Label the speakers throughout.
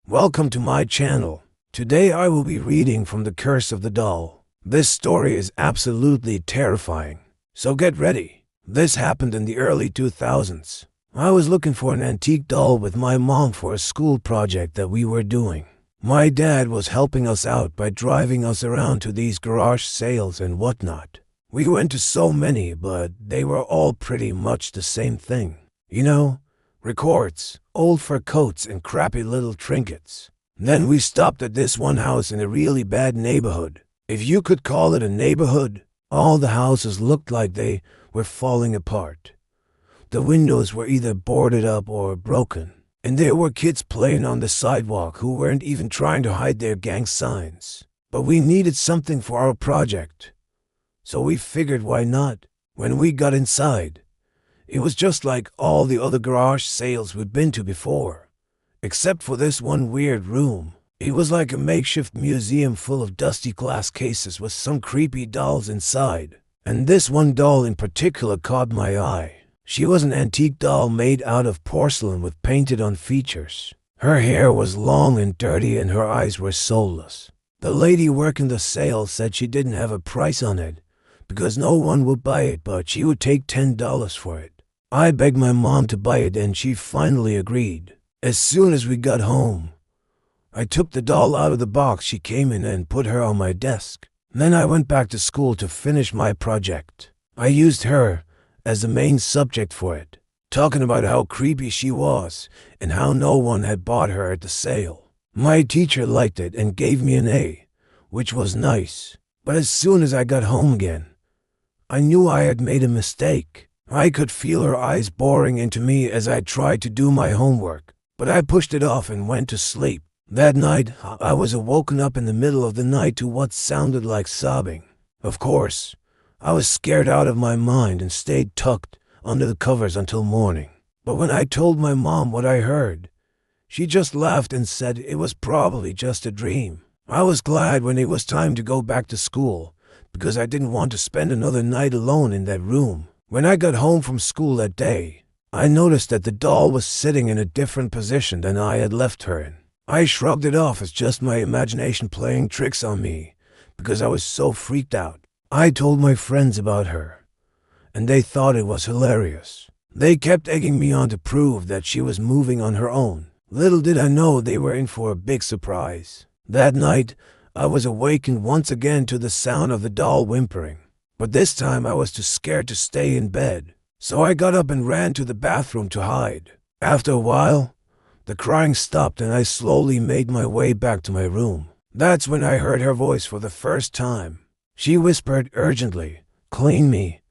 Speaker 1: Welcome to my channel. Today I will be reading from The Curse of the Doll. This story is absolutely terrifying, so get ready. This happened in the early 2000s. I was looking for an antique doll with my mom for a school project that we were doing. My dad was helping us out by driving us around to these garage sales and whatnot. We went to so many, but they were all pretty much the same thing. Records, old fur coats, and crappy little trinkets. Then we stopped at this one house in a really bad neighborhood. If you could call it a neighborhood, all the houses looked like they were falling apart. The windows were either boarded up or broken, and there were kids playing on the sidewalk who weren't even trying to hide their gang signs. But we needed something for our project, so we figured why not. When we got inside, it was just like all the other garage sales we'd been to before, except for this one weird room. It was like a makeshift museum full of dusty glass cases with some creepy dolls inside. And this one doll in particular caught my eye. She was an antique doll made out of porcelain with painted-on features. Her hair was long and dirty and her eyes were soulless. The lady working the sale said she didn't have a price on it because no one would buy it, but she would take $10 for it. I begged my mom to buy it and she finally agreed. As soon as we got home, I took the doll out of the box she came in and put her on my desk. Then I went back to school to finish my project. I used her as the main subject for it, talking about how creepy she was and how no one had bought her at the sale. My teacher liked it and gave me an A, which was nice. But as soon as I got home again, I knew I had made a mistake. I could feel her eyes boring into me as I tried to do my homework, but I pushed it off and went to sleep. That night, I was woken up in the middle of the night to what sounded like sobbing. Of course, I was scared out of my mind and stayed tucked under the covers until morning. But when I told my mom what I heard, she just laughed and said it was probably just a dream. I was glad when it was time to go back to school because I didn't want to spend another night alone in that room. When I got home from school that day, I noticed that the doll was sitting in a different position than I had left her in. I shrugged it off as just my imagination playing tricks on me because I was so freaked out. I told my friends about her, and they thought it was hilarious. They kept egging me on to prove that she was moving on her own. Little did I know they were in for a big surprise. That night, I was awakened once again to the sound of the doll whimpering. But this time I was too scared to stay in bed, so I got up and ran to the bathroom to hide. After a while, the crying stopped and I slowly made my way back to my room. That's when I heard her voice for the first time. She whispered urgently, "Clean me.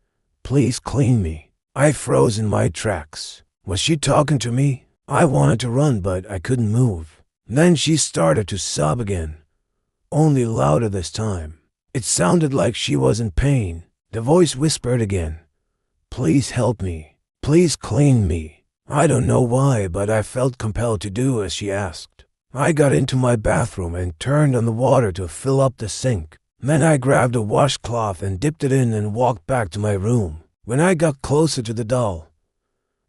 Speaker 1: Please clean me." I froze in my tracks. Was she talking to me? I wanted to run, but I couldn't move. Then she started to sob again, only louder this time. It sounded like she was in pain. The voice whispered again, "Please help me. Please clean me." I don't know why, but I felt compelled to do as she asked. I got into my bathroom and turned on the water to fill up the sink. Then I grabbed a washcloth and dipped it in and walked back to my room. When I got closer to the doll,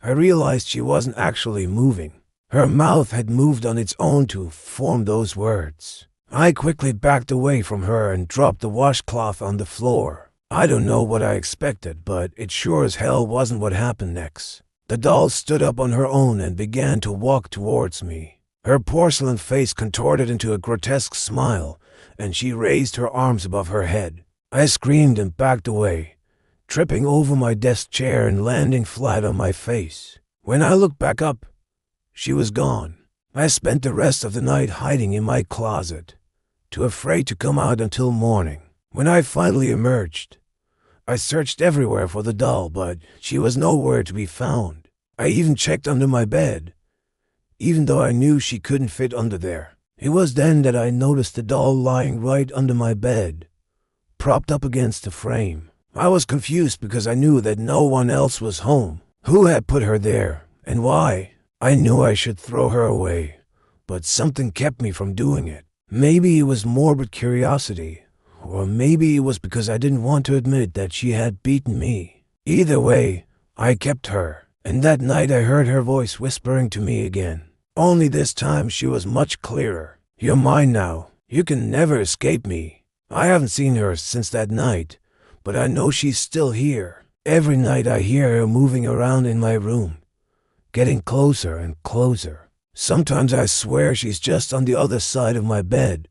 Speaker 1: I realized she wasn't actually moving. Her mouth had moved on its own to form those words. I quickly backed away from her and dropped the washcloth on the floor. I don't know what I expected, but it sure as hell wasn't what happened next. The doll stood up on her own and began to walk towards me. Her porcelain face contorted into a grotesque smile, and she raised her arms above her head. I screamed and backed away, tripping over my desk chair and landing flat on my face. When I looked back up, she was gone. I spent the rest of the night hiding in my closet, too afraid to come out until morning. When I finally emerged, I searched everywhere for the doll, but she was nowhere to be found. I even checked under my bed, even though I knew she couldn't fit under there. It was then that I noticed the doll lying right under my bed, propped up against the frame. I was confused because I knew that no one else was home. Who had put her there, and why? I knew I should throw her away, but something kept me from doing it. Maybe it was morbid curiosity, or maybe it was because I didn't want to admit that she had beaten me. Either way, I kept her, and that night I heard her voice whispering to me again. Only this time she was much clearer. You're mine now. You can never escape me. I haven't seen her since that night, but I know she's still here. Every night I hear her moving around in my room, getting closer and closer. Sometimes I swear she's just on the other side of my bed,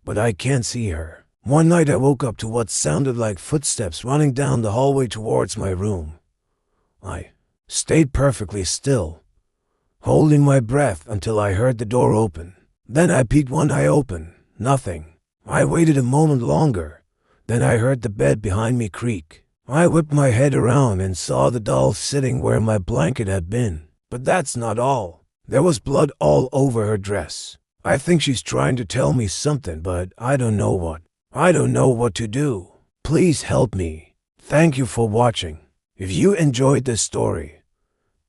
Speaker 1: but I can't see her. One night I woke up to what sounded like footsteps running down the hallway towards my room. I stayed perfectly still, holding my breath until I heard the door open. Then I peeked one eye open. Nothing. I waited a moment longer. Then I heard the bed behind me creak. I whipped my head around and saw the doll sitting where my blanket had been. But that's not all. There was blood all over her dress. I think she's trying to tell me something, but I don't know what. I don't know what to do. Please help me. Thank you for watching. If you enjoyed this story,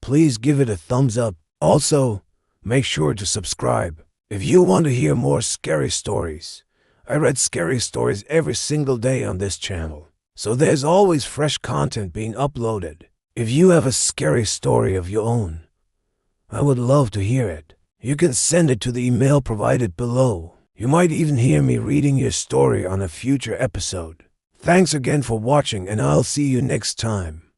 Speaker 1: please give it a thumbs up. Also, make sure to subscribe. If you want to hear more scary stories, I read scary stories every single day on this channel, so there's always fresh content being uploaded. If you have a scary story of your own, I would love to hear it. You can send it to the email provided below. You might even hear me reading your story on a future episode. Thanks again for watching, and I'll see you next time.